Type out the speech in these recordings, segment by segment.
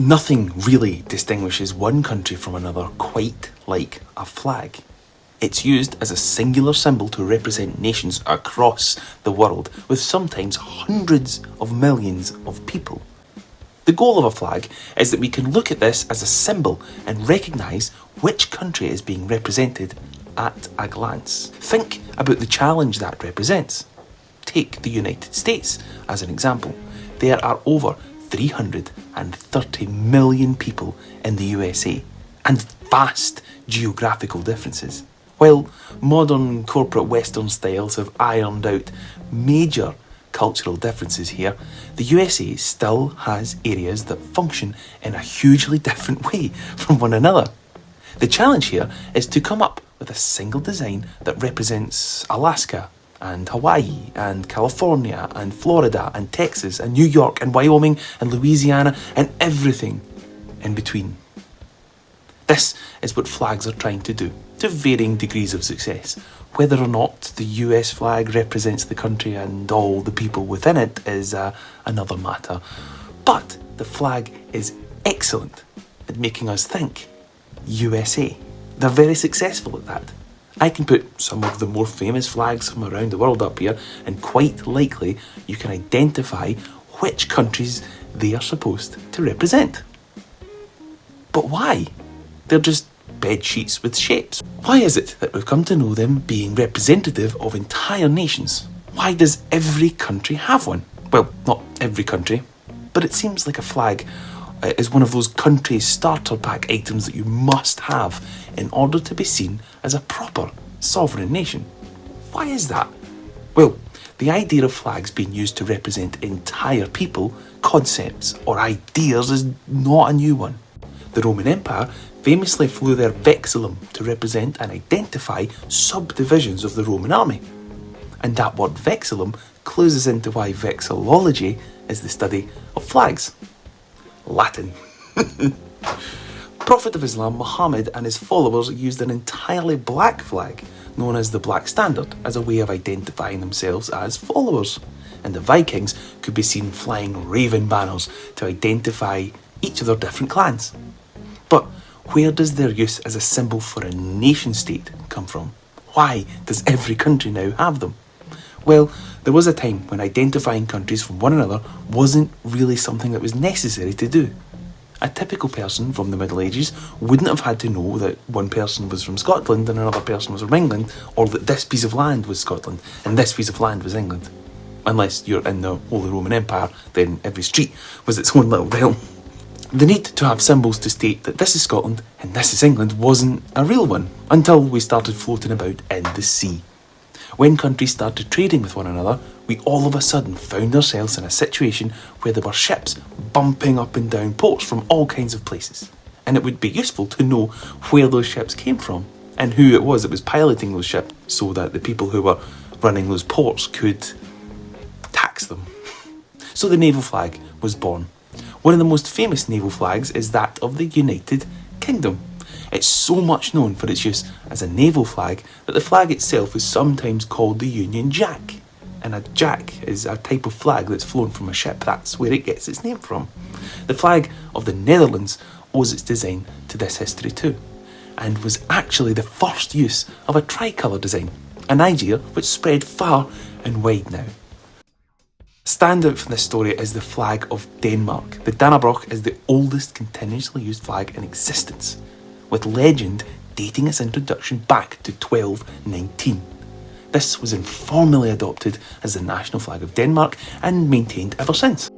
Nothing really distinguishes one country from another quite like a flag. It's used as a singular symbol to represent nations across the world, with sometimes hundreds of millions of people. The goal of a flag is that we can look at this as a symbol and recognise which country is being represented at a glance. Think about the challenge that represents. Take the United States as an example. There are over 330 million people in the USA, and vast geographical differences. While modern corporate Western styles have ironed out major cultural differences here, the USA still has areas that function in a hugely different way from one another. The challenge here is to come up with a single design that represents Alaska and Hawaii and California and Florida and Texas and New York and Wyoming and Louisiana and everything in between. This is what flags are trying to do, to varying degrees of success. Whether or not the US flag represents the country and all the people within it is another matter. But the flag is excellent at making us think USA. They're very successful at that. I can put some of the more famous flags from around the world up here, and quite likely you can identify which countries they are supposed to represent. But why? They're just bed sheets with shapes. Why is it that we've come to know them being representative of entire nations? Why does every country have one? Well, not every country, but it seems like a flag is one of those country starter pack items that you must have in order to be seen as a proper sovereign nation. Why is that? Well, the idea of flags being used to represent entire people, concepts or ideas is not a new one. The Roman Empire famously flew their vexillum to represent and identify subdivisions of the Roman army. And that word vexillum clues us into why vexillology is the study of flags. Latin. Prophet of Islam, Muhammad, and his followers used an entirely black flag, known as the Black Standard, as a way of identifying themselves as followers. And the Vikings could be seen flying raven banners to identify each of their different clans. But where does their use as a symbol for a nation state come from? Why does every country now have them? Well, there was a time when identifying countries from one another wasn't really something that was necessary to do. A typical person from the Middle Ages wouldn't have had to know that one person was from Scotland and another person was from England, or that this piece of land was Scotland and this piece of land was England. Unless you're in the Holy Roman Empire, then every street was its own little realm. The need to have symbols to state that this is Scotland and this is England wasn't a real one until we started floating about in the sea. When countries started trading with one another, we all of a sudden found ourselves in a situation where there were ships bumping up and down ports from all kinds of places. And it would be useful to know where those ships came from and who it was that was piloting those ships, so that the people who were running those ports could tax them. So the naval flag was born. One of the most famous naval flags is that of the United Kingdom. It's so much known for its use as a naval flag that the flag itself is sometimes called the Union Jack. And a jack is a type of flag that's flown from a ship. That's where it gets its name from. The flag of the Netherlands owes its design to this history too, and was actually the first use of a tricolour design, an idea which spread far and wide now. Standout from this story is the flag of Denmark. The Dannebrog is the oldest continuously used flag in existence, with legend dating its introduction back to 1219. This was informally adopted as the national flag of Denmark and maintained ever since.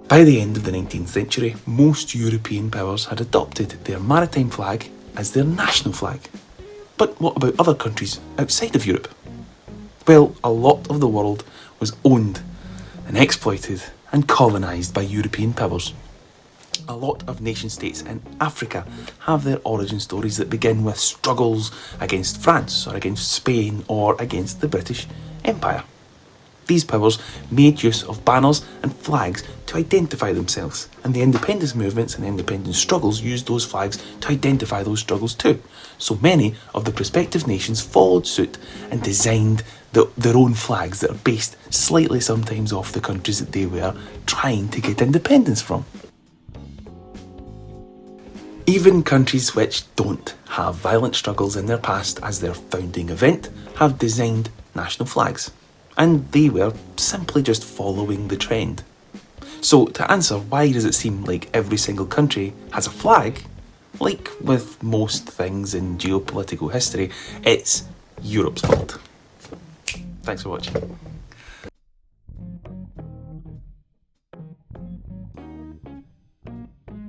By the end of the 19th century, most European powers had adopted their maritime flag as their national flag. But what about other countries outside of Europe? Well, a lot of the world was owned and exploited and colonised by European powers. A lot of nation-states in Africa have their origin stories that begin with struggles against France or against Spain or against the British Empire. These powers made use of banners and flags to identify themselves, and the independence movements and independence struggles used those flags to identify those struggles too. So many of the prospective nations followed suit and designed their own flags that are based slightly sometimes off the countries that they were trying to get independence from. Even countries which don't have violent struggles in their past as their founding event have designed national flags, and they were simply just following the trend. So to answer why does it seem like every single country has a flag, like with most things in geopolitical history, it's Europe's fault. Thanks for watching.